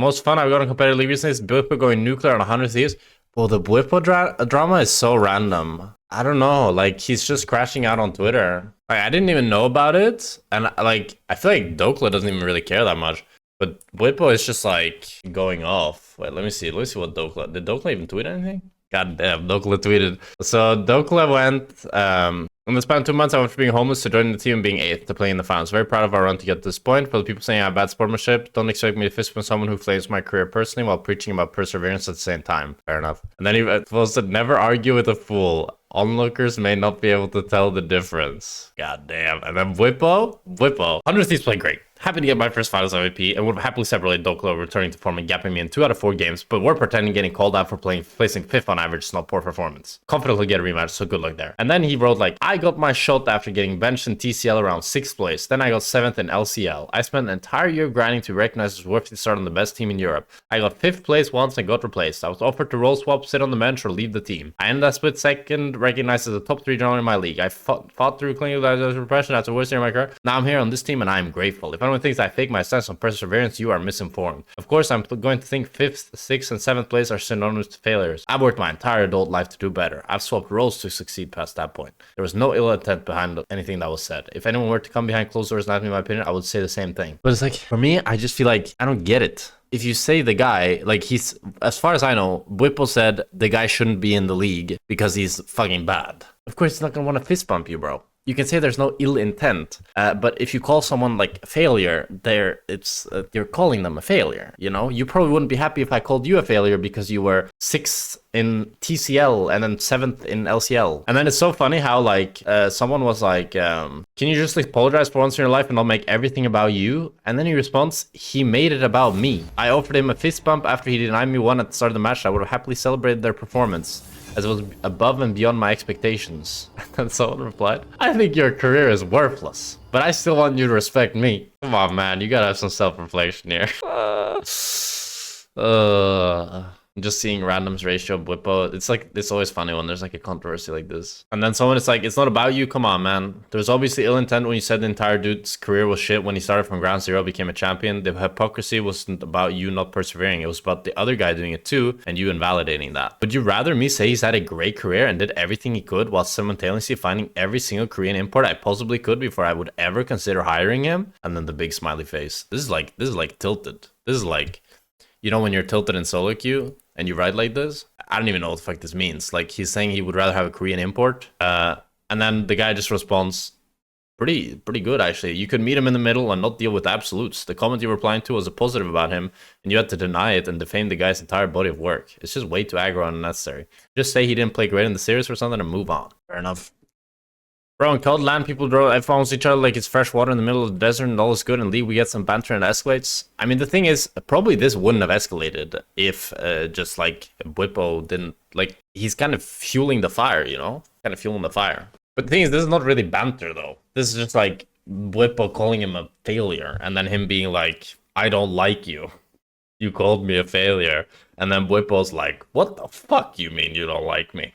Most fun I've got in competitive league recently is Bwipo going nuclear on 100 thieves. Well, the Bwipo drama is so random. I don't know. Like, he's just crashing out on Twitter. Like, I didn't even know about it. And, like, I feel like Dokla doesn't even really care that much. But Bwipo is just, like, going off. Wait, let me see. Let me see what Dokla... Did Dokla even tweet anything? God damn, Dokla tweeted. So, Dokla went... in the span of 2 months, I went from being homeless to joining the team and being 8th to play in the finals. Very proud of our run to get to this point. For the people saying I have bad sportsmanship, don't expect me to fist bump someone who flames my career personally while preaching about perseverance at the same time. Fair enough. And then he posted, never argue with a fool. Onlookers may not be able to tell the difference. God damn. And then Bwipo. 100 Thieves played great. Happy to get my first finals MVP and would have happily separated Dokla returning to form and gapping me in 2 out of 4 games, but we're pretending getting called out for placing 5th on average is not poor performance. Confident he'll get a rematch, so good luck there. And then he wrote like, I got my shot after getting benched in TCL around 6th place, then I got 7th in LCL. I spent an entire year grinding to be recognized as worthy to start on the best team in Europe. I got 5th place once and got replaced. I was offered to role swap, sit on the bench, or leave the team. I ended up split 2nd, recognized as a top 3 general in my league. I fought through clinical repression after the worst year of my career. Now I'm here on this team and I am grateful. If anyone thinks I fake my stance on perseverance, you are misinformed. Of course, I'm going to think 5th, 6th, and 7th place are synonymous to failures. I've worked my entire adult life to do better. I've swapped roles to succeed past that point. There was no ill intent behind anything that was said. If anyone were to come behind closed doors and ask me my opinion, I would say the same thing. But it's like, for me, I just feel like I don't get it. If you say the guy, like he's, as far as I know, Bwipo said the guy shouldn't be in the league because he's fucking bad. Of course, he's not gonna want to fist bump you, bro. You can say there's no ill intent, but if you call someone like a failure, you're calling them a failure. You know, you probably wouldn't be happy if I called you a failure because you were 6th in TCL and then 7th in LCL. And then it's so funny how like someone was like, can you just apologize for once in your life and not make everything about you? And then he responds, he made it about me. I offered him a fist bump after he denied me one at the start of the match. I would have happily celebrated their performance, as it was above and beyond my expectations. And then someone replied, I think your career is worthless, but I still want you to respect me. Come on, man, you gotta have some self-reflection here. Just seeing randoms ratio Bwipo, it's like, it's always funny when there's like a controversy like this. And then someone is like, it's not about you, come on, man. There's obviously ill intent when you said the entire dude's career was shit when he started from ground zero, became a champion. The hypocrisy wasn't about you not persevering, it was about the other guy doing it too, and you invalidating that. Would you rather me say he's had a great career and did everything he could while simultaneously finding every single Korean import I possibly could before I would ever consider hiring him? And then the big smiley face. This is like tilted. This is like, you know when you're tilted in solo queue and you write like this? I don't even know what the fuck this means. Like, he's saying he would rather have a Korean import. And then the guy just responds, pretty good, actually. You could meet him in the middle and not deal with absolutes. The comment you were replying to was a positive about him, and you had to deny it and defame the guy's entire body of work. It's just way too aggro and unnecessary. Just say he didn't play great in the series or something and move on. Fair enough. Bro, in Cold Land, people draw F-bombs each other like it's fresh water in the middle of the desert and all is good, and League we get some banter and it escalates. I mean, the thing is, probably this wouldn't have escalated if just like Bwipo didn't, like, he's kind of fueling the fire, you know? Kind of fueling the fire. But the thing is, this is not really banter though. This is just like Bwipo calling him a failure and then him being like, I don't like you. You called me a failure. And then Bwipo's like, what the fuck you mean you don't like me?